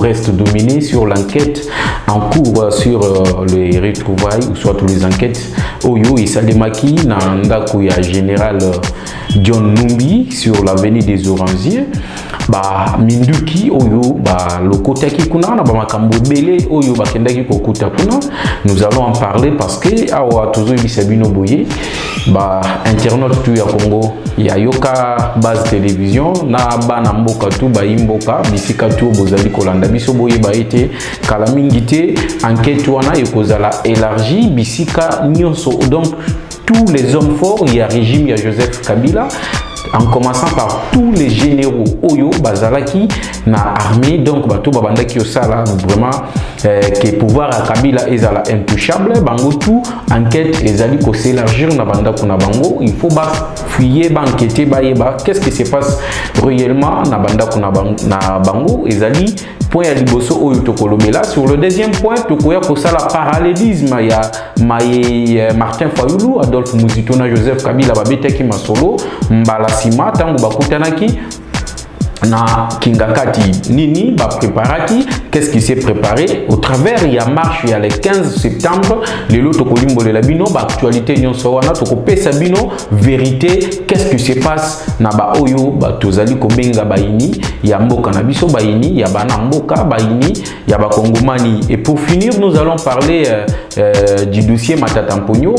Reste dominé sur l'enquête en cours sur les retrouvailles ou soit les enquêtes Oyo et Salemaki dans ya général John Numbi sur l'avenue des Orangiers. Minduki Oyo lokotaki kuna na makambo belé Oyo kendaki kokuta kuna. Nous allons en parler parce que awa tozo bisabino boye internaute tu ya Congo ya yoka base télévision na bana mboka tu imboka bisika tu bozali kolanda biso boye été kala mingi te enquête wana ekozala élargie bisika nyonso donc tous les hommes forts il y a régime il y a Joseph Kabila en commençant par tous les généraux Oyo Bazalaki na armée donc bato babandaki osala vraiment que pouvoir à Kabila ezala intouchable bango tout enquête ezali ko s'élargir na banda kuna bango il faut fouiller enquêter bayeba qu'est-ce qui se passe réellement na banda kuna bango ezali point ya liboso oyo tokolobela sur le deuxième point tokoya kosala parallélisme ya Martin Fayulu Adolphe Muzito na Joseph Kabila babetaki masolo mbala sima tango bakutanaki na Kingakati nini préparaki qu'est-ce qui s'est préparé au travers il y a marche il y a le 15 septembre les loto kolimbo le labino actualité nyonso wana tokopesa bino vérité qu'est-ce qui se passe na oyo tozali kobenga baini ya mboka na biso baini ya bana mboka baini ya bakongomani. Et pour finir nous allons parler du dossier Matata Mponyo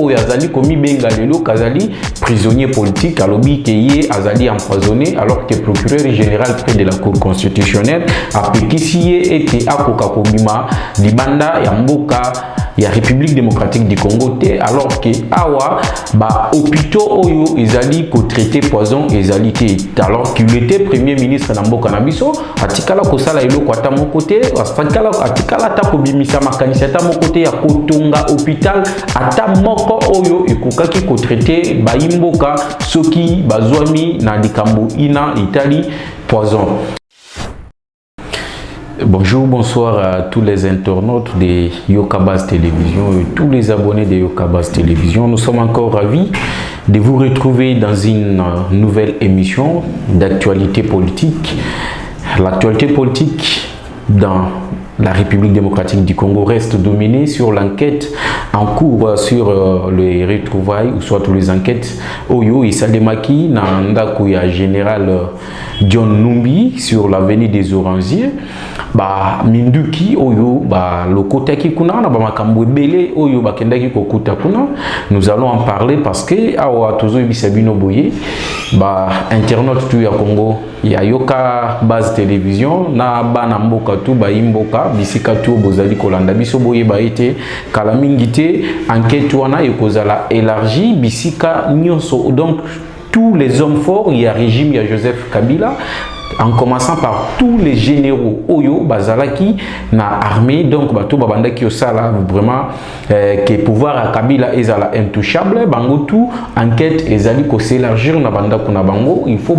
oyo azali komi benga lelo kazali prisonnier politique alobi keye azali empoisonné alors que procureur général près de la Cour constitutionnelle a péquisié et akoka kobima libanda ya mboka ya République démocratique du Congo alors que awa hôpitaux oyo ezali ko traiter poison ezali te alors qu'il était premier ministre na mboka na biso atikala kosala eloko ata moko te atikala ata kobimisa makanisi ata moko te ya kotonga hôpital ata moko oyo ekokaki ko traiter baimboka soki bazwami na likambo ina itali poison. Bonjour, bonsoir à tous les internautes de Yokabaz Télévision et tous les abonnés de Yokabaz Télévision. Nous sommes encore ravis de vous retrouver dans une nouvelle émission d'actualité politique. L'actualité politique dans la République démocratique du Congo reste dominée sur l'enquête en cours sur les retrouvailles ou soit les enquêtes Oyo et Salemaki na ya général John Numbi sur l'avenue des Orangiers. Minduki Oyo lokotaki kuna na makambo belé Oyo kendaki kokuta kuna. Nous allons en parler parce que awa tozo bisabino boye internaute tu ya Congo ya yoka base télévision na bana mboka tu imboka bisika tu bozali kolanda biso boye été kala mingi te enquête wana ekozala élargie bisika nyonso donc tous les hommes forts il y a régime il y a Joseph Kabila en commençant par tous les généraux Oyo Bazalaki na armée donc bato babandaki osala vraiment que pouvoir à Kabila ezala intouchable bango tout enquête ezali ko s'élargir na banda kuna bango il faut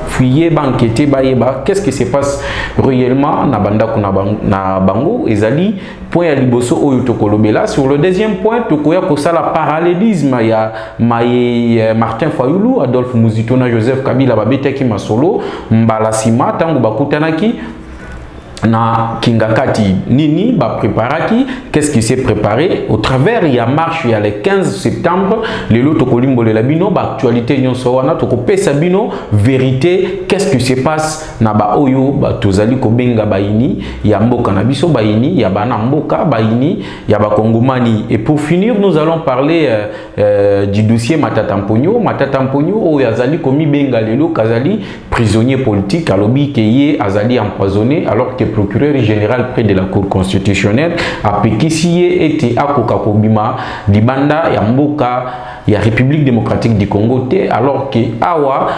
fouiller enquêter bayeba qu'est-ce qui se passe réellement na banda kuna bango ezali point ya liboso oyo tokolobela sur le deuxième point tokoya kosala parallélisme ya Martin Fayulu Adolphe Muzito na Joseph Kabila babetaki masolo mbala sima tango bakutanaki na Kingakati nini préparaki qu'est-ce qui s'est préparé au travers il y a marche il y a le 15 septembre les loto kolimbo le labino actualité nyonso wana tokopesa bino vérité qu'est-ce qui se passe na oyo tozali kobenga baini ya mboka na biso baini ya bana mboka baini ya bakongomani. Et pour finir nous allons parler du dossier Matata Mponyo oyo azali komi benga lelo kazali prisonnier politique alobi keye azali empoisonné alors que procureur général près de la Cour constitutionnelle a péquisié et akoka kobima libanda ya mboka ya République démocratique du Congo alors que awa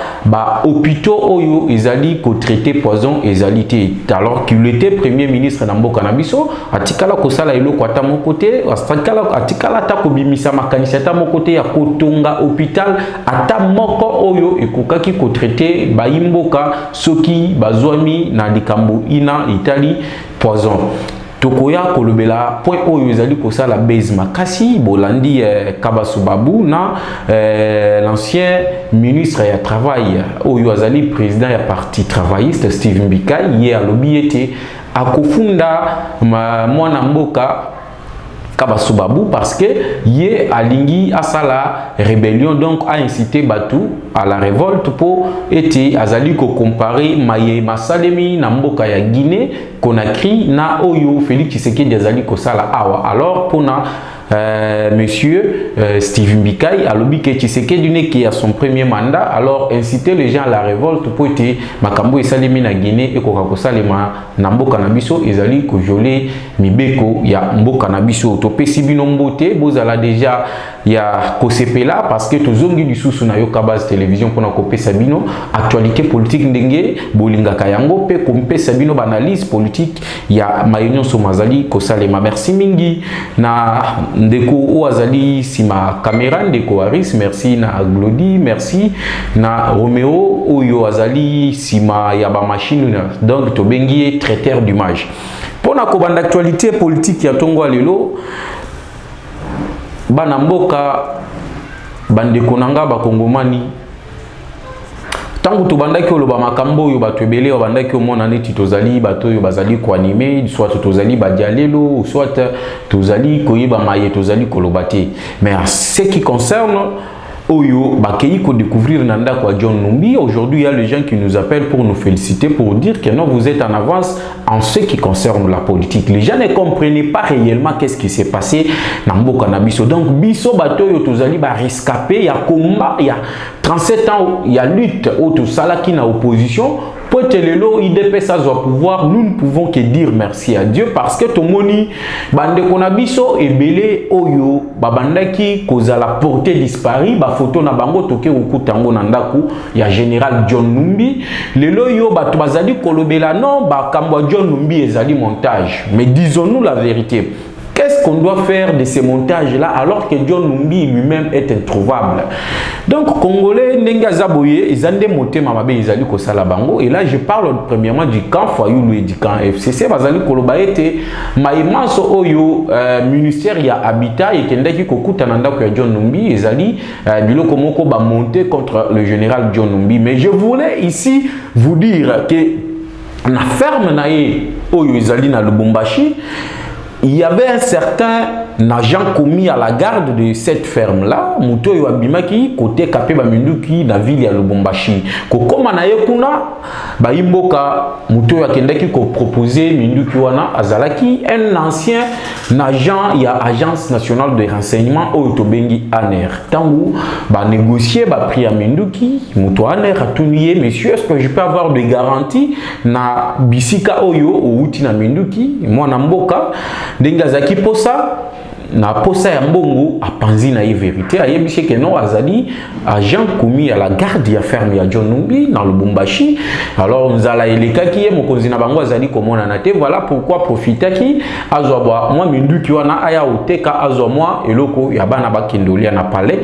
hôpitaux oyo ezali ko traiter poison ezali te alors qu'il était premier ministre na mboka na biso atikala kosala eloko ata moko te atikala ata kobimisa makanisi ata moko te ya kotonga hôpital ata moko oyo ekokaki ko traiter baimboka soki bazwami na likambo ina itali poison. tokoya kolobela point oyo ezali kosa la base makasi bolandi Kabasubabu na l'ancien ministre ya travail oyo azali président ya parti travailliste Steve Mbikai ye alobi ete akofunda mwana mboka Kabasubabu parce que ye alingi asala rébellion donc a incité Batu à la révolte pour ete azali ko comparer maye masalemi na mboka ya Guinée Conakry na oyo Félix Tshisekedi azali ko sala awa. Alors pona monsieur Steve Mbikai alobi que Tshisekedi qui a son premier mandat alors inciter les gens à la révolte pour ete makambo esalemi na Guinée et ko salema na mboka na biso ezali ko joler mibeko ya mboka na biso to pesi bino mbote bozala déjà ya kosepela parce que tozongi lisusu na Yoka Base télévision pona kopesa bino actualité politique ndenge bolingaka yango pe kompesa bino analyse politique ya mayonyo somazali kosalema. Merci mingi na ndeko oazali sima caméra ndeko Aris, merci na Glody, merci na Romeo oyo azali sima ya ba machine donc tobengi traiteur d'image. Pona ko banda actualité politique ya tongo lelo bana mboka bandeko nanga bakongomani tangu tobandaki oloba makambo oyo bato ebele babandaki omona neti tozali bato oyo bazali koanime soit tozali badialelo soit tozali koyeba maye tozali koloba te. Mais en ce qui concerne Oyo, bakei ko découvrir nanda kwa John Numbi. Aujourd'hui, il y a les gens qui nous appellent pour nous féliciter, pour dire que non, vous êtes en avance en ce qui concerne la politique. Les gens ne comprenaient pas réellement qu'est-ce qui s'est passé dans Mboka na biso. Donc, biso bato yo tozali ba rescapé, il y a combat, il y a 37 ans, il y a lutte auto salaki na opposition. Pour telelo IDPS a pouvoir, nous ne pouvons que dire merci à Dieu parce que tomoni bande konabiso ebele oyo babandaki koza la portée disparue ba photo na bango toke ukutango na ndaku ya général John Numbi lelo yo bato bazali kolobela non ba kambwa John Numbi ezali montage. Mais disons-nous la vérité. Qu'est-ce qu'on doit faire de ces montages-là alors que John Numbi lui-même est introuvable? Donc, Congolais, Nenga Zaboye, ils ont des motés, Mamabe, ils ont dit bango. Et là, je parle premièrement du camp Fayoulou et du camp FCC. Bazali Kolobaete, Maïmanso Oyo, ministère ya Habitat, et Kendaki Kokutananda Kwa John Numbi, ils ont dit, Biloko Moko va monter contre le général John Numbi. Mais je voulais ici vous dire que la ferme naïe Oyo, ils ont dit dans le Lubumbashi, il y avait un certain agent commis à la garde de cette ferme-là, Mouto Yabimaki, côté Kapé Baminduki, dans la ville de Lubumbashi. Comme on a eu Baimboka, Mouto Yakendaki, qui proposé Minduki Wana Azalaki, un ancien agent, il y a Agence nationale de renseignement au Tobengi Aner. Tango, négocier, prix à Minduki, Mouto Aner a tout nié, monsieur, est-ce que je peux avoir des garanties na Bisika Oyo ou Utina Minduki, moi Namboka, Dengazaki Posa, na posa ya mbongo apanzi na vérité ayebisi que non azali agent commis à la garde ya ferme ya John Numbi dans le Lubumbashi. Alors nous ala eleka ki mokonzi na bango azali komona na te. Voilà pourquoi profiter ki azwa moi minduki wana aya oteka azwa moi eloko ya bana bakendolia na palais.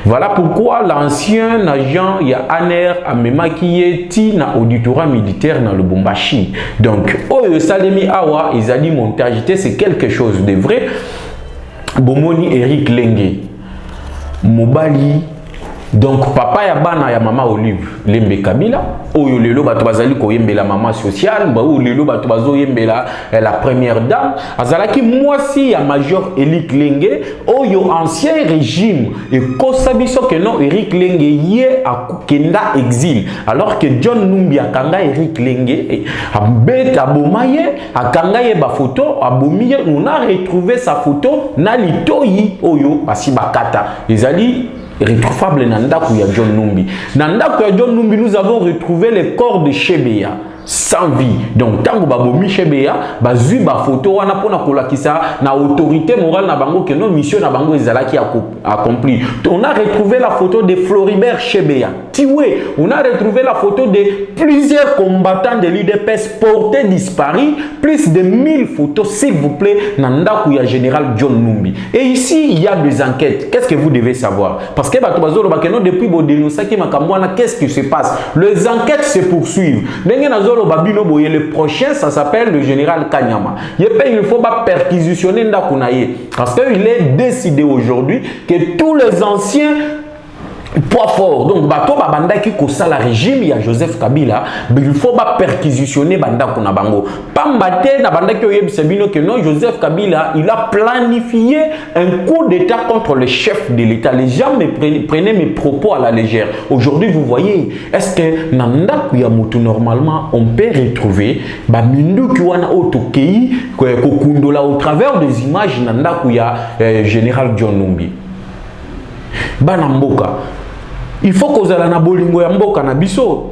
Voilà pourquoi l'ancien agent ya Aner amemaki ti na auditorat militaire dans le Lubumbashi. Donc oyo salemi awa ezali montage c'est quelque chose de vrai. Bomoni Eric Lenge Mobali donc papa ya bana ya mama Olive Lembe Kabila oyo lelo bato bazali ko yembela mama sociale ba oyo lelo bato bazo yembela la première dame azalaki mwasi ya major Eric Lenge oyo ancien régime et kosabiso que non Eric Lenge yé akenda exil alors que John Numbi akanga Eric Lenge abeta bomaye akanga ye ba photo abomiye on a retrouvé sa photo na litoyi oyo basi bakata ezali retrouvable Nandaku ya John Numbi. Nandaku ya John Numbi, nous avons retrouvé les corps de Chebeya sans vie. Donc, tango babomi Chebeya, bazui ba photo wana pona kolakisa na autorité morale na bango que non mission na bango ezalaki accompli. On a retrouvé la photo de Floribert Chebeya. Tiwe, on a retrouvé la photo de plusieurs combattants de l'UDPS portés disparus, plus de 1000 photos s'il vous plaît Nandaku ya général John Numbi. Et ici, il y a des enquêtes. Qu'est-ce que vous devez savoir? Parce que depuis Bodeno Saki Makamwana, qu'est-ce qui se passe? Les enquêtes se poursuivent. Nazolo Babino Boye, le prochain, ça s'appelle le général Kanyama. Il faut pas perquisitionner Ndakunaye. Parce qu'il est décidé aujourd'hui que tous les anciens poids fort, donc bato babanda qui kosa la régime, il y a Joseph Kabila, mais il faut pas perquisitionner banda kuna bango. Pambate na banda qui oyebisabino que non, Joseph Kabila, il a planifié un coup d'état contre le chef de l'état. Les gens prenaient mes propos à la légère. Aujourd'hui, vous voyez, est-ce que nanda kuya mutu normalement on peut retrouver ba mindu ki wana otokei kokundola au travers des images nanda kuya général John Numbi. Bana mboka. Il faut que na bolingo ya mboka na biso.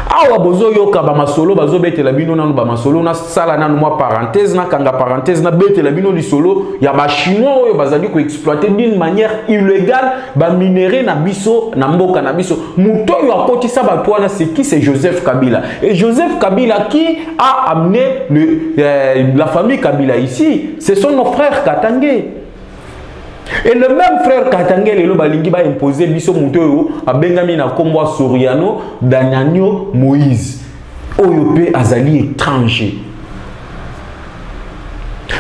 Awa bozo yoka ba masolo bazo bete la bino nanu ba masolo na sala nanu mwa parenthèse na kanga parenthèse na bete la bino lisolo ya ba chinois oyo bazali ko exploiter d'une manière illégale ba minerai na biso na mboka na biso. Muto yo akotisa ba toana c'est qui? C'est Joseph Kabila. Et Joseph Kabila qui a amené la famille Kabila ici, ce sont nos frères Katangé. Et le même frère Katangé lelo balingi ba imposer biso muto a bengami na kombo Soriano Danyanyo Moïse oyope azali étranger.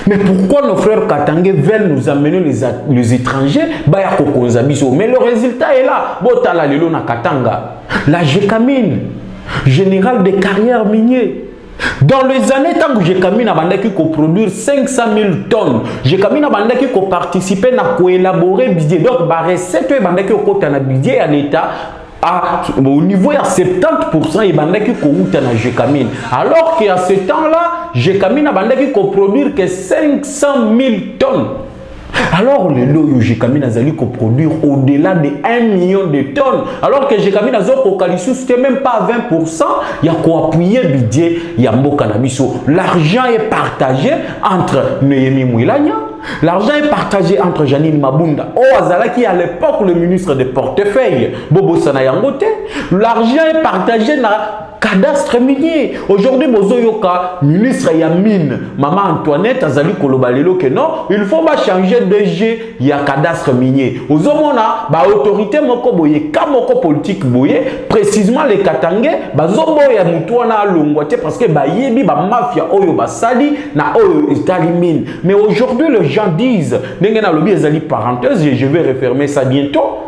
Mais pourquoi nos frères Katangé veulent nous amener les étrangers ba ya kokonza biso? Mais le résultat est là. Botala lelo na Katanga la Jekamine, général des carrières miniers. Dans les années, tant que Jekamine a bandaki ko produire 500 000 tonnes, Jekamine a bandaki ko participer na ko élaborer budget. Donc, ba recette e bandaki ko kota na budget à l'État au niveau à 70% et bandaki ko uta na Jekamine. Alors qu'à ce temps-là, Jekamine a bandaki ko produire que 500 000 tonnes. Alors, le lot Jekamine a zali ko produire au-delà de 1 million de tonnes. Alors que Jekamine a zoko kalisou, c'était même pas 20%. Il y a quoi appuyer budget, il y a mboka na biso. L'argent est partagé entre Noémie Mouilania. L'argent est partagé entre Janine Mabunda. Oh, Azala qui à l'époque le ministre des portefeuilles, Bobo Sanayangote. L'argent est partagé dans cadastre minier. Aujourd'hui, Bozoyoka, ministre Yamine, Maman Antoinette, Azali Kolobalelo, que non, il faut pas changer de G, il y a cadastre minier. Ozomona, ba autorité moko boye, kamoko politique boye, précisément les Katangé, ba zombo ya mutuana longwate, parce que ba yebi, ba mafia, oyo ba sali, na oyo italimine. Mais aujourd'hui, les gens disent, n'engena lobi ezali parenthèse, je vais refermer ça bientôt,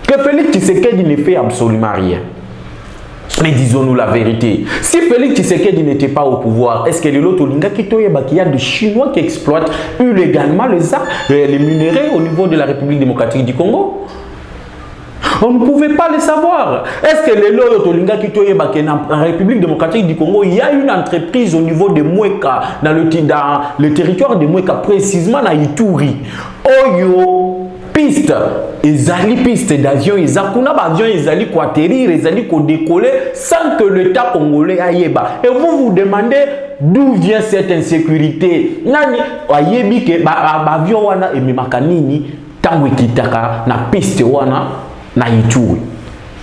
que Félix Tshisekedi ne fait absolument rien. Mais disons-nous la vérité. Si Félix Tshisekedi n'était pas au pouvoir, est-ce que l'autre Olinga qu'il y a des Chinois qui exploitent illégalement les minerais au niveau de la République démocratique du Congo? On ne pouvait pas le savoir. Est-ce que les lots Olinga en République démocratique du Congo, il y a une entreprise au niveau de Mweka, dans le territoire de Mweka, précisément dans Ituri. Oyo piste, ezali piste d'avion, ezakuna avion, ezali ko atterrir, ezali ko décoller sans que l'État congolais ayeba. Et vous vous demandez d'où vient cette insécurité. Nani ayebi ke avion wana ememaka nini tango ekitaka na piste wana na Ituri.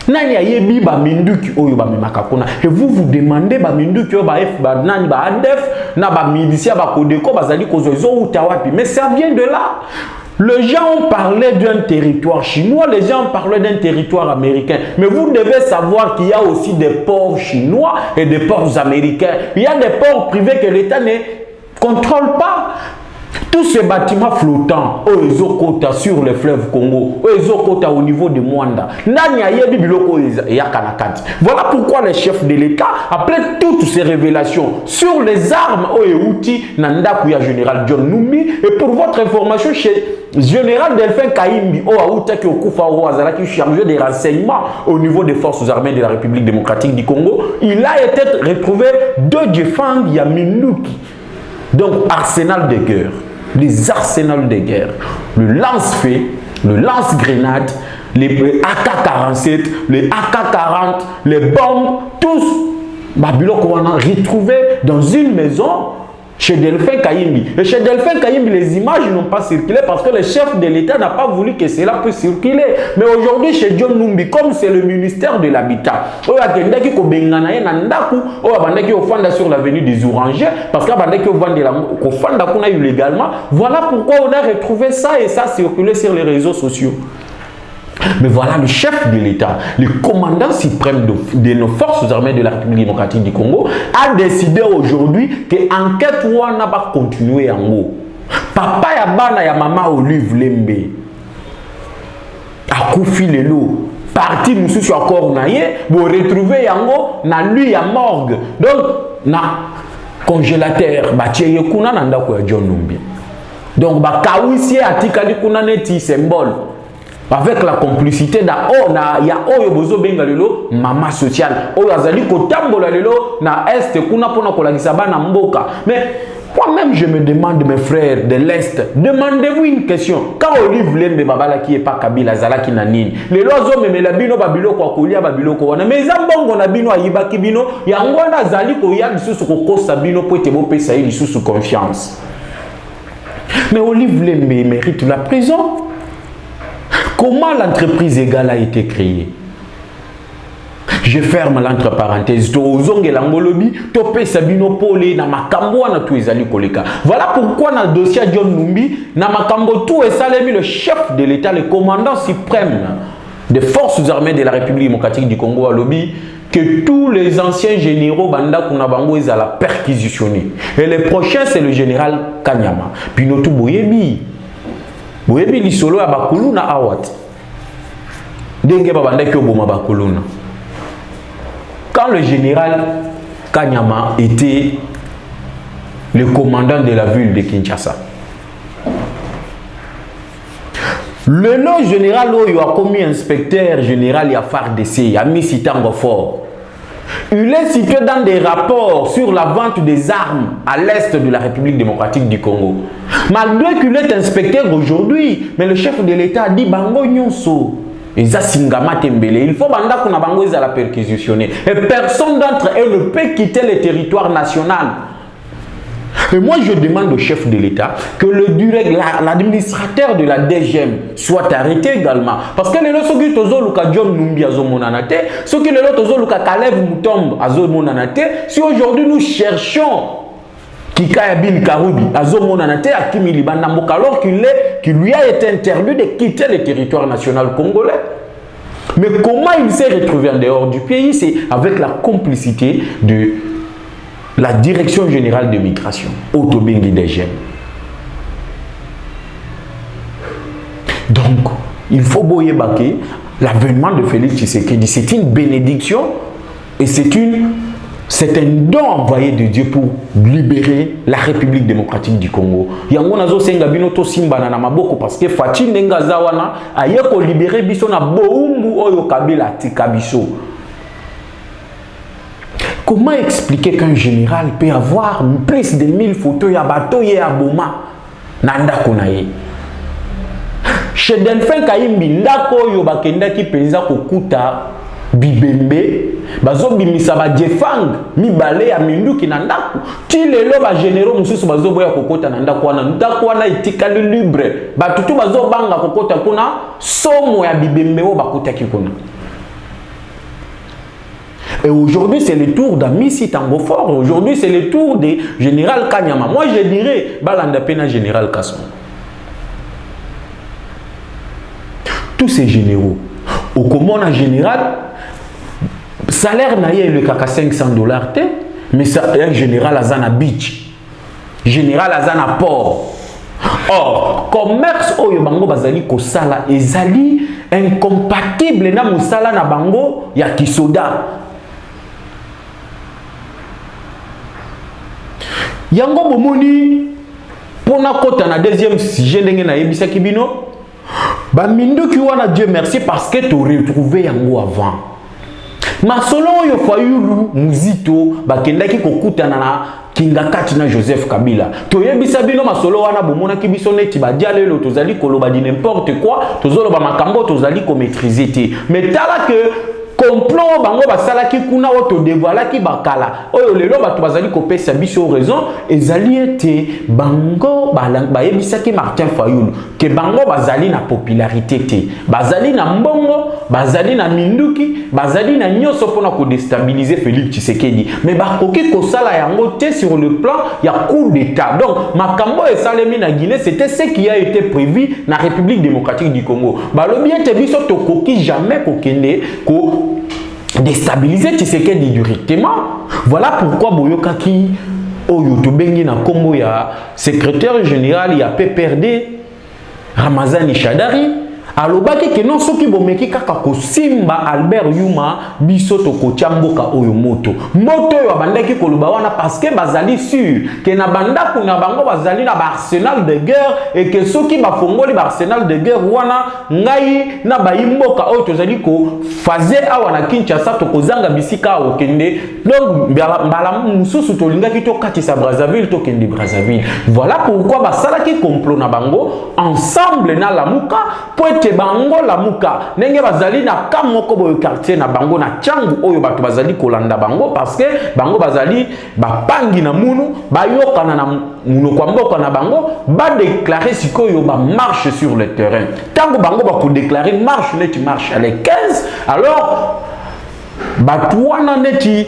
Nani ayebi ba minduki oyo ba memaka kuna. Et vous vous demandez ba minduki oyo ba F ba nani ba ADF na ba militia ba Kodeko bazali ko zo utawapi. Mais ça vient de là. Les gens ont parlé d'un territoire chinois, les gens ont parlé d'un territoire américain. Mais vous devez savoir qu'il y a aussi des ports chinois et des ports américains. Il y a des ports privés que l'État ne contrôle pas. Tous ces bâtiments flottants, sur le fleuve Congo, au niveau de Mwanda, voilà pourquoi les chefs de l'État, après toutes ces révélations sur les armes et outils, Nandakuya général John Numbi, et pour votre information, chez général Delphin Kaimbi, qui est chargé des renseignements au niveau des forces armées de la République démocratique du Congo, il a été retrouvé de défendre Yaminouki. Donc, arsenal de guerre. Les arsenals de guerre, le lance-feu, le lance-grenade, les AK-47, les AK-40, les bombes, tous, Babylone qu'on a retrouvé dans une maison chez Delphin Kaimbi. Et chez Delphin Kaimbi, les images n'ont pas circulé parce que le chef de l'État n'a pas voulu que cela puisse circuler. Mais aujourd'hui, chez John Numbi, comme c'est le ministère de l'Habitat, sur l'avenue des Orangers, parce qu'il y a illégalement, voilà pourquoi on a retrouvé ça et ça circulé sur les réseaux sociaux. Mais voilà, le chef de l'État, le commandant suprême de nos forces armées de la République démocratique du Congo, a décidé aujourd'hui que l'enquête n'a pas continué en haut. Papa ya bana ya mama Olive Lembe a koufi lelo. Parti nous sur encore naie, vous retrouvez yango na lui ya morgue. Donc na congélateur ba tieye kuna na ndako ya John Numbi. Donc ba kawisi atikali kuna neti symbole. Avec la complicité da ya oyo bozo benga lelo mama sociale oyo azali kotambola lelo na est kuna pona kolakisa bana mboka. Mais moi-même je me demande, mes frères de l'est, demandez-vous une question. Quand Olive Lembe babala qui est pas Kabila zalaki na nini les lozo memela bino babilo kwa kolia babilo ko wana mais zambongo na bino ayibaki bino yango wana zali ko ya lisusu ko kosa bino po te bo pesa yi lisusu confiance. Mais Olive Lembe mérite la prison. Comment l'entreprise égale a été créée? Je ferme l'entre parenthèses. Voilà pourquoi dans le dossier John Numbi, na makambo tout et salemi le chef de l'État, le commandant suprême des forces armées de la République démocratique du Congo à lobby que tous les anciens généraux banda kunabango ils la perquisitionner. Et le prochain c'est le général Kanyama. Pinotu Boyebi. Boyebi li solo ya bakuluna awat. Denge babanda ki oboma bakuluna. Quand le général Kanyama était le commandant de la ville de Kinshasa, le nom général il a commis inspecteur général il a FARDC, a mis Sitango fort. Il est situé dans des rapports sur la vente des armes à l'est de la République démocratique du Congo. Malgré qu'il est inspecteur aujourd'hui, mais le chef de l'État a dit Bango Nyonso. Il faut que la perquisitionner. Et personne d'entre eux ne peut quitter le territoire national. Et moi, je demande au chef de l'État que l'administrateur de la DGM soit arrêté également. Parce que les gens qui sont John Numbi Azomonanate, ceux qui sont Kalev Mutombe Azomonanate, si aujourd'hui nous cherchons Kikaya Bin Karoubi Azomonanate à Kimi Libanambo, alors qu'il lui a été interdit de quitter le territoire national congolais. Mais comment il s'est retrouvé en dehors du pays? C'est avec la complicité de la Direction Générale de Migration, Autobengi DGM. Donc, il faut boyer baquer l'avènement de Félix Tshisekedi. C'est une bénédiction et c'est un don envoyé de Dieu pour libérer la République démocratique du Congo. Yango nazo senga bino to simbana na maboko parce que Fachi Ndenga Zawana ayeko libérer biso na boumbu oyo Kabila tikabiso. Comment expliquer qu'un général peut avoir plus de 1000 photos ya bato ye aboma nanda konaye? Chez Delphin Kayimbi ndako yo bakenda ki penza kokuta bibembe bazo bimisa ba jefang mibale ya minduki na ndako ti lelo ba généraux mususu bazo boya kokota na ndako wana itikali libre batutu bazo banga kokota kuna somo ya bibembe o bakotaki kuna. Et aujourd'hui, c'est le tour d'Amisi Tangofort. Aujourd'hui, c'est le tour de Général Kanyama. Moi, je dirais, Balanda Pena Général Kasson. Tous ces généraux, au commandant général, salaire naïe le kaka $500, mais ça, un général Azana Beach, général Azana Port. Or, commerce oyo bango bazali kosala ezali incompatible na musala na bango ya kisoda. Yango bomoni pona kota na deuxième sujet ndenge na yebisa kibino ba minduki wana Dieu merci parce que tu retrouvé yango avant. Masolo yo fayulu muzito bakendaki kokutana na Kingakati na Joseph Kabila. Toyebisa bino masolo wana bomona kibiso neti badialelo tozali koloba di n'importe quoi, tozolo ba makambo tozali ko maîtriser te. Mais tala que complot bango basala ki kuna oto dévoila ki bakala oyo lelo bato bazali kopesa biso raison ezali ete bango bayebisaki Martin Fayulu ke bango bazali na popularité te bazali na mbongo bazali na minduki bazali na nyonso pona ko déstabiliser Félix Tshisekedi mais bakoki kosala yango te sur le plan ya coup d'état donc makambo esalemi na Guinée c'était ce qui a été prévu na République démocratique du Congo balobi ete biso tokoki jamais kokende ko déstabiliser Tshisekedi directement. Voilà pourquoi Boyokaki oyo tobengi na kombo ya secrétaire général ya PPRD Ramazani Shadari alobaki ke non soki bomeki kaka kosimba Albert Yuma biso tokotia mboka oyo moto oyo abandaki koloba wana parce que bazali sûr ke na bandako na bango bazali na arsenal de guerre et que soki bafongoli arsenal de guerre wana ngai na bayimboka oyo tozali ko faze awa na Kinshasa tokozanga bisika okende donc mbala mususu tolingaki tokatisa Brazzaville tokende Brazzaville voilà pourquoi basalaki complot na bango ensemble na Lamuka te bango Lamuka nenge bazali na kamoko boyo quartier na bango na changu oyo bato bazali kolanda bango parce que bango bazali bapangi na munu bayokana na muno kwa mboka na bango ba déclarer sikoyo ba marche sur le terrain tango bango ba ko déclarer marche neti marche à les 15 alors bato wana neti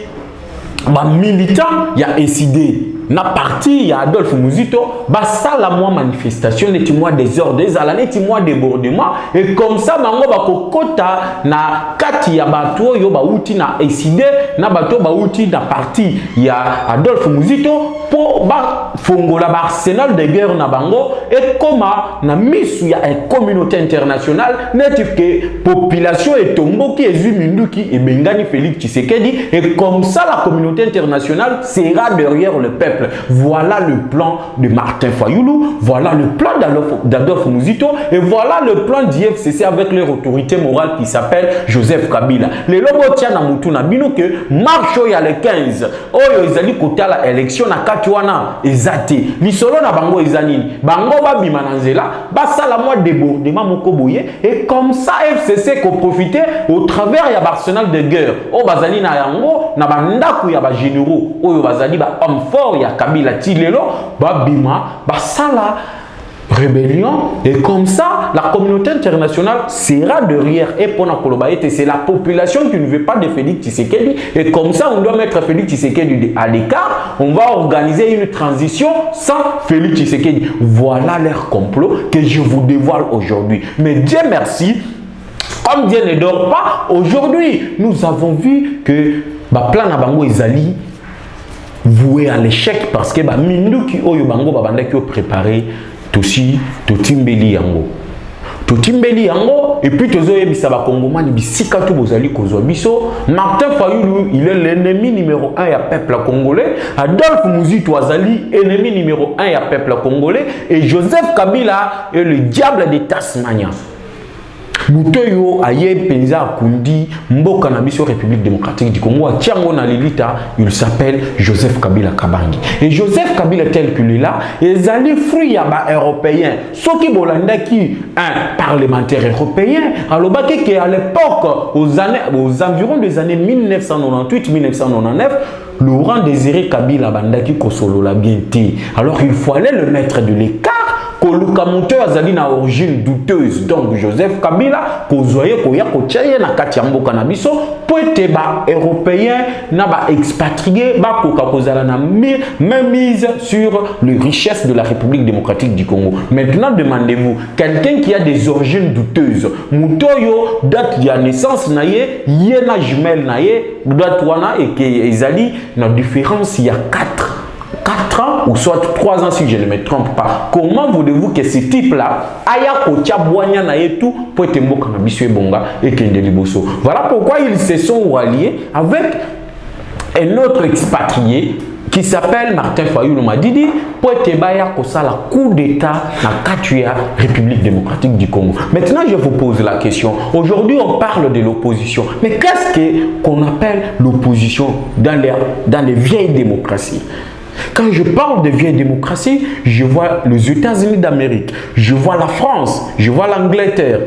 ba militant ya SID na parti ya Adolphe Muzito basala moi manifestation neti moi désordre ezala neti moi débordement et comme ça bango bakokota na kati ya bato yo bauti na SID na bato bauti na parti ya Adolphe Muzito po ba fongola ba arsenal de guerre na bango et koma na misu ya communauté internationale neti ke population etomboki ezuminduki e bengani Félix Tshisekedi et comme ça la communauté internationale sera derrière le peuple. Voilà le plan de Martin Fayulu, voilà le plan d'Adolphe Muzito et voilà le plan d'IFCC avec leur autorité morale qui s'appelle Joseph Kabila. Les lobos tiennent à Moutouna bino que marche il y a le 15. Oyo ezali kota la élection na katuana ezate. Lisolo na bango ezanini. Bango ba bimananzela, ba sala moi débordement moko boye et comme ça FCC ko profiter au travers ya arsenal de guerre. O bazali na yango na bandaku ya ba généraux oyo bazali ba homme fort ya Kabila Tilelo, Babima, Basala, rébellion, et comme ça, la communauté internationale sera derrière et pour la Kolobaïte, c'est la population qui ne veut pas de Félix Tshisekedi, et comme ça, on doit mettre Félix Tshisekedi à l'écart, on va organiser une transition sans Félix Tshisekedi. Voilà leur complot que je vous dévoile aujourd'hui. Mais Dieu merci, comme Dieu ne dort pas, aujourd'hui, nous avons vu que plan à Bango Ezali voué à l'échec parce que minduki oyo bango babandaki préparé tosi totimbeli yango et puis tozoyebisa ba kongomani bisika to bozali kozwa biso Martin Fayulu il est l'ennemi numéro 1 ya peuple congolais Adolphe Muzito azali ennemi numéro 1 ya peuple congolais et Joseph Kabila est le diable de Tasmania. Mutoyo aye penza kundi mboka na biso République démocratique du Congo tiango na lilita il s'appelle Joseph Kabila Kabangi et Joseph Kabila tel qu'il est là ezali fruit ya ba européen soki bolandaki un parlementaire européen alobaki que à l'époque aux environs des années 1998-1999 Laurent Désiré Kabila bandaki kosolola bien te alors il fallait le mettre de l'écart. Koluka moteur azali na origine douteuse donc Joseph Kabila kozoye koya kotiaye na kati ya mboka na biso po ete ba européen na ba expatrié ba koka kozala na même mise sur les richesses de la République démocratique du Congo. Maintenant demandez-vous quelqu'un qui a des origines douteuses mutoyo date de naissance na ye na jumelle na ye date wana et que ezali na différence il y a 4 ans ou soit 3 ans si je ne me trompe pas. Comment voulez-vous que ce type-là aya kotia boanya na yetu pour être mboka na biso ebonga et kende liboso. Voilà pourquoi ils se sont ralliés avec un autre expatrié qui s'appelle Martin Fayulu Madidi pour être baya kosala coup d'état na katuya République démocratique du Congo. Maintenant je vous pose la question. Aujourd'hui on parle de l'opposition. Mais qu'est-ce qu'on appelle l'opposition dans les vieilles démocraties? Quand je parle de vieille démocratie, je vois les États-Unis d'Amérique, je vois la France, je vois l'Angleterre,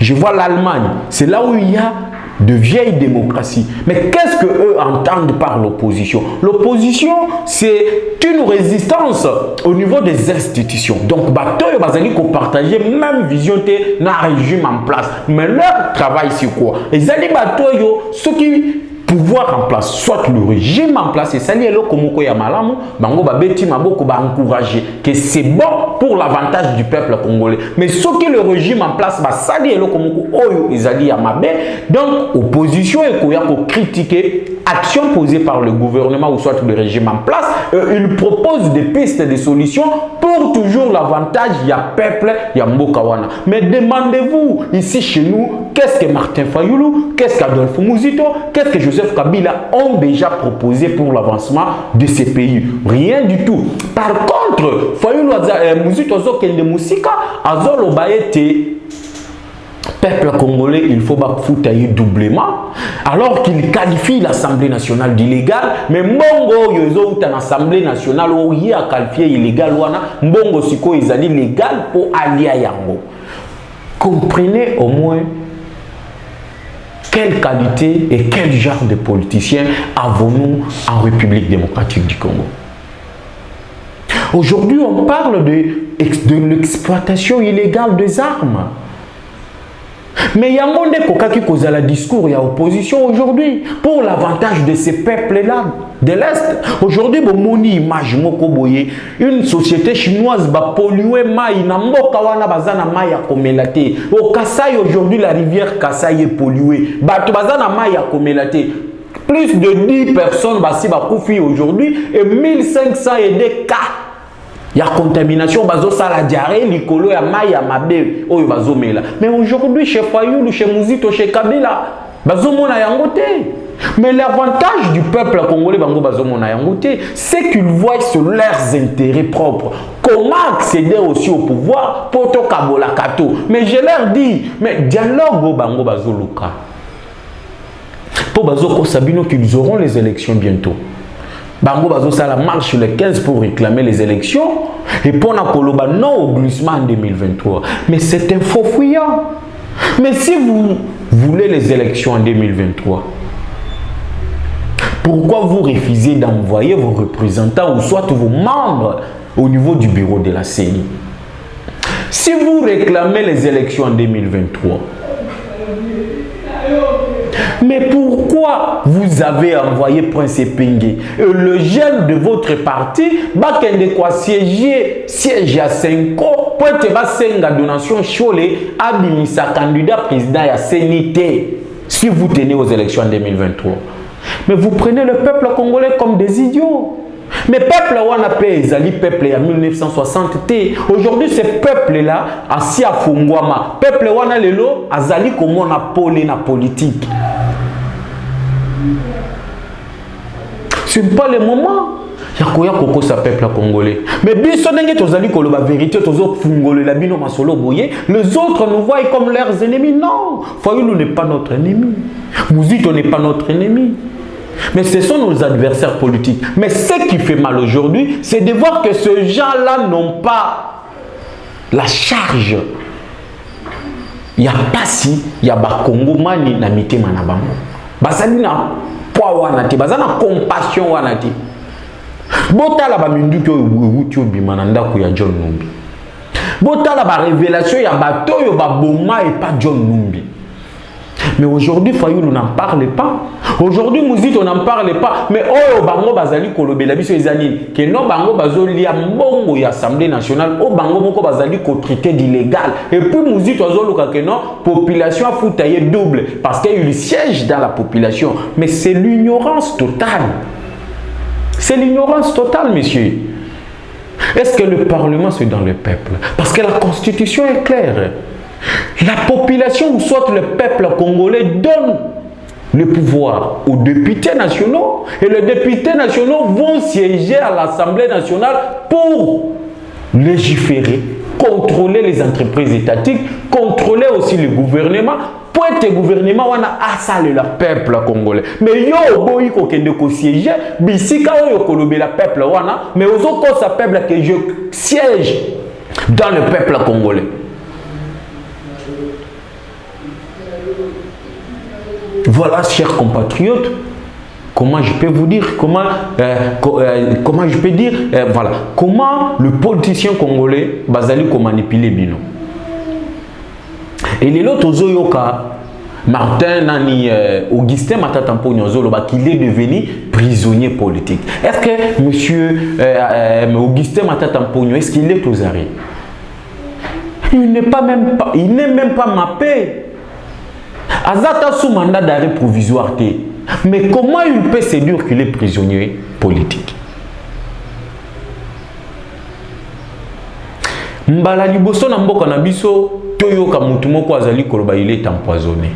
je vois l'Allemagne. C'est là où il y a de vieille démocratie. Mais qu'est-ce qu'eux entendent par l'opposition? L'opposition, c'est une résistance au niveau des institutions. Donc, batoyo bazali ko partager même vision de na régime en place. Mais leur travail, c'est quoi? Les ali batoyo, ceux qui pouvoir en place, soit le régime en place, et ça lié comme ya malamu, bango babeti maboko ba encourager que c'est bon pour l'avantage du peuple congolais. Mais ce qui le régime en place, bah ça lié comme oyo izali ya mabe. Donc opposition et koya ko critiquer action posée par le gouvernement ou soit le régime en place, il propose des pistes, des solutions pour toujours l'avantage ya peuple ya mbokawana. Mais demandez-vous ici chez nous, qu'est-ce que Martin Fayulu, qu'est-ce qu'Adolphe Muzito, qu'est-ce que Joseph Kabila ont déjà proposé pour l'avancement de ces pays? Rien du tout. Par contre, Fayulu Muzito Zokende Musika Azolo Baete peuple congolais, il faut bafoutailler doublement, alors qu'il qualifie l'Assemblée nationale d'illégale, mais Mbongo yozo dans l'Assemblée nationale où il a qualifié illégal, Mbongo siko izali légal pour allier à Yango. Comprenez au moins quelle qualité et quel genre de politiciens avons-nous en République démocratique du Congo. Aujourd'hui, on parle de l'exploitation illégale des armes. Mais il y a un monde qui cause la discours, il y a opposition aujourd'hui pour l'avantage de ces peuples-là de l'Est. Aujourd'hui, moni image mokoboye, une société chinoise va polluer maï na mboka wana bazana maï ya komelate. Au Kasaï aujourd'hui la rivière Kasaï est polluée. Bato bazana maï ya komelate. Plus de 10 personnes basi ba koufi aujourd'hui et 1500 et des cas. Il y a contamination, bazo sala diarrhée, likolo ya mai ya mabe, oyo bazo mela. Mais aujourd'hui chez Fayulu, chez Muzito, chez Kabila, bazo mona yango te. Mais l'avantage du peuple congolais bango bazo mona yango te, c'est qu'ils voient sur leurs intérêts propres. Comment accéder aussi au pouvoir pour to kabola kato. Mais je leur dis, mais dialogue bango bazo luka. Pour bazo ko sabino qu'ils auront les élections bientôt. Bango bazo sala marche le 15 pour réclamer les élections et pour na koloba non au glissement en 2023. Mais c'est un faux fuyant. Mais si vous voulez les élections en 2023, pourquoi vous refusez d'envoyer vos représentants ou soit vos membres au niveau du bureau de la CENI? Si vous réclamez les élections en 2023, mais pourquoi vous avez envoyé Prince Epenge, le jeune de votre parti, bakende kwa siège à 5 ans, pour te basenga donation chole, abimisa candidat président à CNT, si vous tenez aux élections en 2023. Mais vous prenez le peuple congolais comme des idiots. Mais peuple wana pe ezali peuple en 1960 t. Aujourd'hui ce peuple là assis à Fungwama. Peuple wana lelo azali comment na pole na politique. Ce n'est pas le moment. Yakoya koko sa peuple congolais. Mais biso ndenge tozali koloba vérité tozo fungole la bino masolo boye, les autres nous voient comme leurs ennemis. Non, Fayulu n'est pas notre ennemi. Muzito n'est pas notre ennemi. Mais ce sont nos adversaires politiques. Mais ce qui fait mal aujourd'hui, c'est de voir que ces gens-là n'ont pas la charge. Il n'y a pas si, il y a ba Congo mani na mité manabango. Basali na poids wanati, basana compassion wanati. Botala ba minduki wuti obimananda ku ya John Numbi. Botala ba révélation ya bato yo ba boma et pas John Numbi. Mais aujourd'hui, Fayulu n'en parle pas. Aujourd'hui, Muzito n'en parle pas. Mais oh, bango bazali kolobela biso ezani que non bango bazoli ya mbongo ya Assemblée nationale, oh bango moko bazali ko traité d'illégal. Et puis Muzito azoluka que non population a foutaillé double parce qu'il siège dans la population. Mais c'est l'ignorance totale. C'est l'ignorance totale, monsieur. Est-ce que le Parlement c'est dans le peuple? Parce que la Constitution est claire. La population ou soit le peuple congolais donne le pouvoir aux députés nationaux et les députés nationaux vont siéger à l'Assemblée nationale pour légiférer, contrôler les entreprises étatiques, contrôler aussi le gouvernement. Pour être gouvernement, on a assalé le peuple congolais. Mais yo boy ko kende ko siéger, bisika yo kolobé le peuple wana, mais aux autres ça peuple que je siège dans le peuple congolais. Voilà, chers compatriotes, comment je peux vous dire, comment je peux dire, voilà, comment le politicien congolais bazali ko manipuler bino. Et les autres Zoyoka, Martin Nani, Augustin Matata Mpogno Zoloba, qu'il est devenu prisonnier politique. Est-ce que monsieur Augustin Matata Mpogno, est-ce qu'il est aux arrêts? Il n'est même pas mappé. Azata sous mandat d'arrêt provisoire. Mais comment il peut se dire qu'il est prisonnier politique? Mbala liboso na mboka na biso toyoka mutu moko azali koloba il est empoisonné.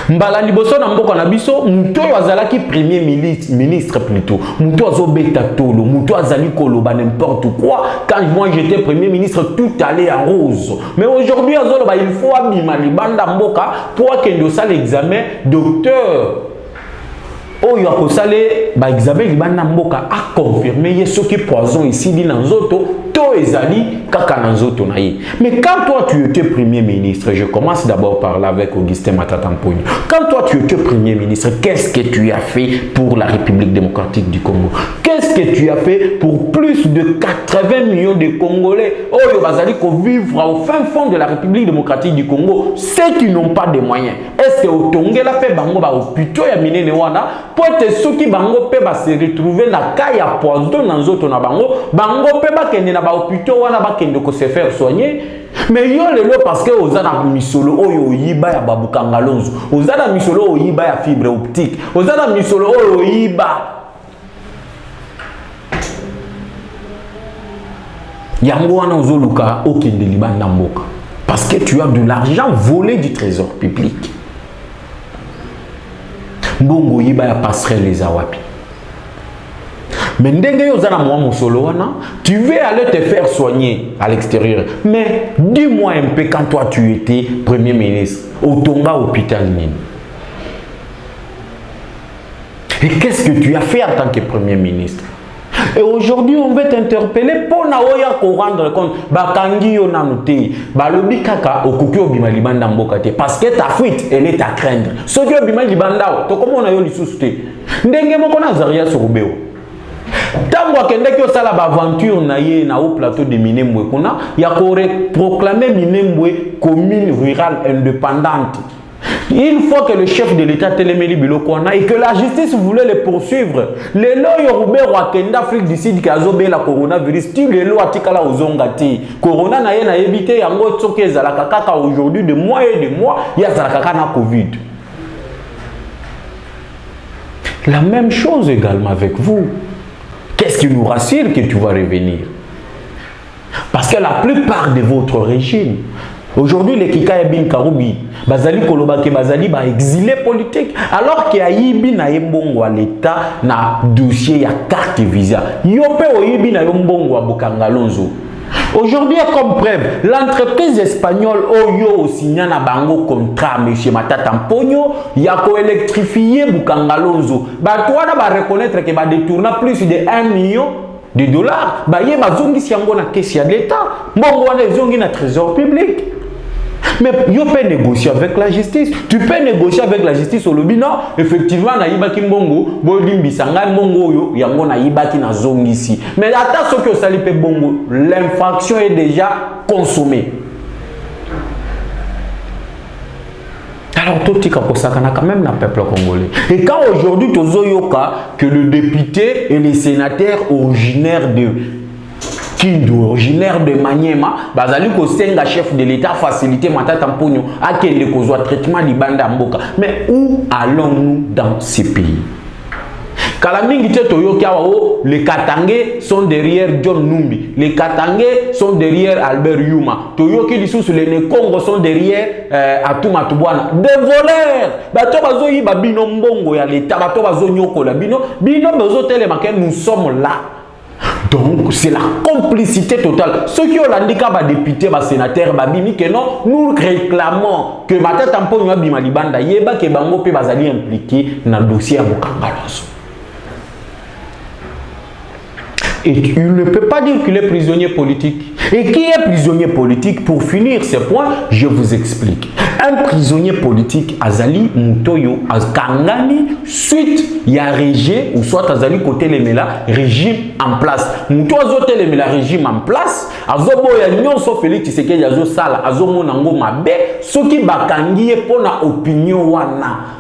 Mbala liboso na mboka na biso mutu azalaki premier ministre plutôt. Mutu azobeta tolo, mutu azali koloba n'importe quoi. Quand moi j'étais premier ministre, tout allait en rose. Mais aujourd'hui azoloba il faut abima libanda mboka pour que ndosa l'examen docteur. Oh, il y a salé, bah examen libanda mboka a confirmé ce qui poison ici dit dans zoto, to ezali kaka dans zoto naïe. Mais quand toi tu étais premier ministre, je commence d'abord par là avec Augustin Matata Mpogno. Quand toi tu étais premier ministre, qu'est-ce que tu as fait pour la République démocratique du Congo? Qu'est-ce que tu as fait pour plus de 80 millions de Congolais? Oh, yo bazali ko vivre au fin fond de la République démocratique du Congo, ceux qui n'ont pas de moyens. Est-ce que au Tongela fait bango ba hôpitaux ya minene wana pour te ceux qui bango pe ba se retrouver na cas ya poison dans zoto na bango pe ba kende na ba hôpitaux wana ba kende ko se faire soigner. Mais yo lelo parce que ozana misolo oyo yiba ya babukanga lonzo, ozana misolo oyo yiba ya fibre optique, ozana misolo oyo yiba yango wana ozoluka okende libanda mboka parce que tu as de l'argent volé du trésor public. Mbongo yiba ya passerelle les awapi. Mais ndenge yo zana mwa musolo wana, tu veux aller te faire soigner à l'extérieur. Mais dis-moi un peu quand toi tu étais premier ministre au Tonga hôpital nini. Et qu'est-ce que tu as fait en tant que premier ministre? Et aujourd'hui, on veut t'interpeller pour na oya ko rendre compte bakangi yo nanuté balobi kaka okuki obima libanda mboka te parce que ta fuite elle est à craindre. Soki obima libanda to comment na yo lisusu te. Ndenge moko na Zaria Sorobeo. Tango akende ki osala ba aventure na ye na au plateau de Minembwe kuna ya ko proclamer Minembwe commune rurale indépendante. Une fois que le chef de l'État Téléméli Bilokwana et que la justice voulait les poursuivre, les lois Yorubé Rwakenda Afrique du Sud qui a zobé la coronavirus, tu les lois Tikala Ozongati. Corona n'a évité Yango Tsoke Zalakaka aujourd'hui de mois et de mois, il y a Zalakaka na Covid. La même chose également avec vous. Qu'est-ce qui nous rassure que tu vas revenir? Parce que la plupart de votre régime, aujourd'hui, les Kika Ebin Karoubi, Bazali Kolobake Bazali, exilé politique, alors qu'il y a Yibi na Yembongo à l'État, na dossier, ya carte visa. Yope o Yibi na Yembongo à Bokangalonzo. Aujourd'hui, comme preuve, l'entreprise espagnole Oyo signé na bango contrat M. Matata Mpogno, y a co-électrifié Bokangalonzo. Toi, on va reconnaître que va détourner plus de 1 million de dollars. Bah, y a zongi si yango na caisse de l'État. Bongo wana zongi na trésor public. Mais tu peux négocier avec la justice. Tu peux négocier avec la justice au lobby. Non, effectivement, na yibaki mbongo, bolimbi sanga mbongo yo, yango na yibaki na zongi ici. Mais attends ce que ça lipe bongo, l'infraction est déjà consommée. Alors tout tika kosakana quand même na peuple congolais. Et quand aujourd'hui tozoyoka que le député et les sénateurs originaires de Kindu, originaire de Maniema, bazali ko senga chef de l'État facilité Matata Mpogno à kende kozwa traitement libanda mboka. Mais où allons-nous dans ces pays? Kalamingi te toyoki awa les Katangais sont derrière John Numbi, les Katangais sont derrière Albert Yuma, toyoki lisusu les Congo sont derrière Atuma Tubwana. Des voleurs. Bato bazo yiba bino mbongo ya l'État, bato bazo nyokola bino bazo telema que nous sommes là. Donc, c'est la complicité totale. Ceux qui ont l'handicap à député, à sénateur, que non, nous réclamons que Matata Mpogno abima libanda yeba que bango pe bazali impliqué dans le dossier à Bokangalonzo. Et il ne peut pas dire qu'il est prisonnier politique. Et qui est prisonnier politique? Pour finir ce point, je vous explique. Un prisonnier politique, Azali Mutoyo, Kangani, suite, il y a régime, ou soit Azali côté Lemela, régime en place. Muto Azote Lemela, régime en place, Azobo ya nyonso Félix Tshisekedi Azo Sala, Azomo Nango Mabe, Soki Bakangi pour na opinion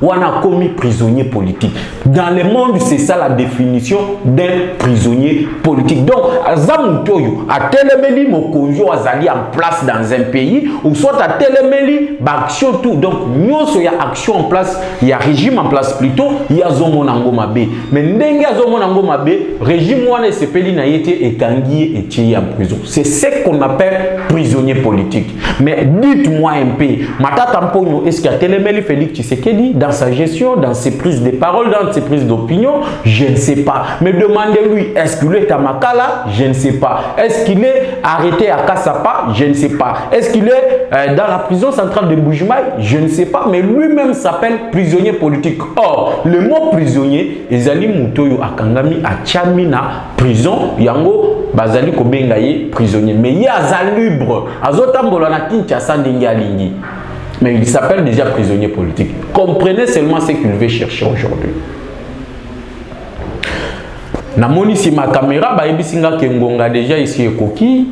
wana commis prisonnier politique. Dans le monde, c'est ça la définition d'un prisonnier politique. Donc, Azamutoyo, a Telemeli Mokonjo Azali en place dans un pays, ou soit à Telemeli, action tout. Donc, nous, il y a action en place, il y a régime en place plutôt, il y a Zomonango Mabe. Mais Ndenga Zomonango Mabe, régime wana sepeli na yete et Tanguy et Thierry en prison. C'est ce qu'on appelle prisonnier politique. Mais dites-moi un peu, Matata Mponyo, est-ce qu'il y a Telemeli Félix Tshisekedi dans sa gestion, dans ses prises de parole, dans ses prises d'opinion? Je ne sais pas. Mais demandez-lui, est-ce qu'il est à Makala? Je ne sais pas. Est-ce qu'il est arrêté à Kassapa? Je ne sais pas. Est-ce qu'il est dans la prison centrale de Bujumaï? Je ne sais pas. Mais lui-même s'appelle prisonnier politique. Or, le mot prisonnier, Ezali Mutoyo Akangami a Tchamina prison, Yango Bazali Kobengaye prisonnier. Mais il y a Zalubre, Azotambola na Kinshasa Lingi. Mais il s'appelle déjà prisonnier politique. Comprenez seulement ce qu'il veut chercher aujourd'hui. Namoni si ma caméra ba ebisinga ke ngonga déjà ici ekoki.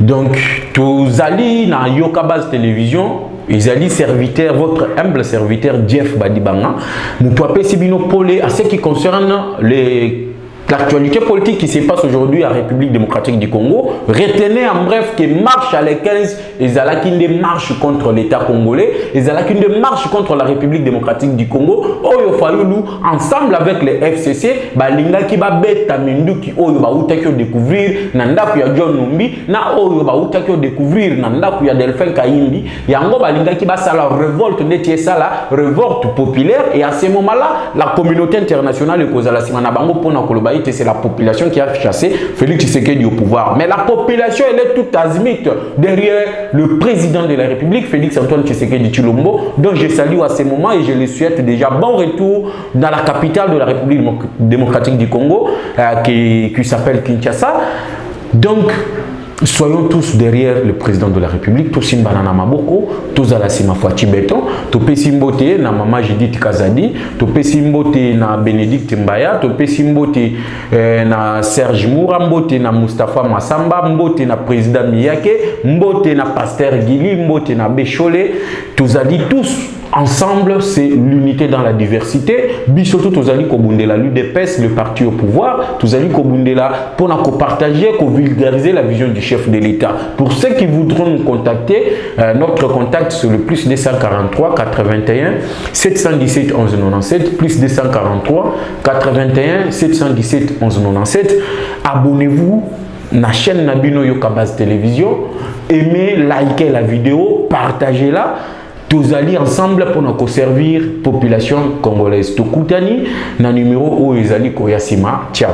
Donc tous ali na Yokabaz télévision, ils ali serviteur, votre humble serviteur Jeff Badibanga, muto apesi bino polé à ce qui concerne l'actualité politique qui se passe aujourd'hui en République démocratique du Congo. Retenez en bref que marche à les 15, ils allaient qu'une démarche contre l'État congolais, ils allaient qu'une démarche contre la République démocratique du Congo. Oyo Fayoulou, ensemble avec les FCC, balinga qui ba beta mindu ki oyo ba utakyo découvrir nanda ku ya John Numbi, na oyo ba utakyo découvrir nanda ku ya Delphin Kayimbi, yango balinga qui ba sala révolte neti sala révolte populaire, et à ce moment-là, la communauté internationale est causala simana bango pona koloba. C'est la population qui a chassé Félix Tshisekedi au pouvoir. Mais la population, elle est toute azimite derrière le président de la République, Félix Antoine Tshisekedi Tshilombo, dont je salue à ce moment et je le souhaite déjà bon retour dans la capitale de la République démocratique du Congo, qui s'appelle Kinshasa. Donc, soyons tous derrière le président de la République, tous Simbanana Maboko, tous à la Simafouachi Beton, tous Simbote na Mama Judith Kazadi, tous Simbote na Bénédicte Mbaya, tous Simbote na Serge Moura, Mbote na Mustafa Massamba, Mbote na président Miyake, Mbote na Pasteur Gili, Mbote na Bécholé, tous a dit tous. Ensemble, c'est l'unité dans la diversité. Bisoto tozali kobundela l'UDPS, le parti au pouvoir. Tozali kobundela pour nous partager, vulgariser la vision du chef de l'État. Pour ceux qui voudront nous contacter, notre contact c'est le plus 243 81 717 11 97, plus 243 81 717 11 97. Abonnez-vous à la chaîne Nabino Yokabaz Télévision. Aimez, likez la vidéo, partagez-la. Tous alliés ensemble pour nous servir population congolaise. Tokutani na numéro où ils allaient Koyasima. Ciao.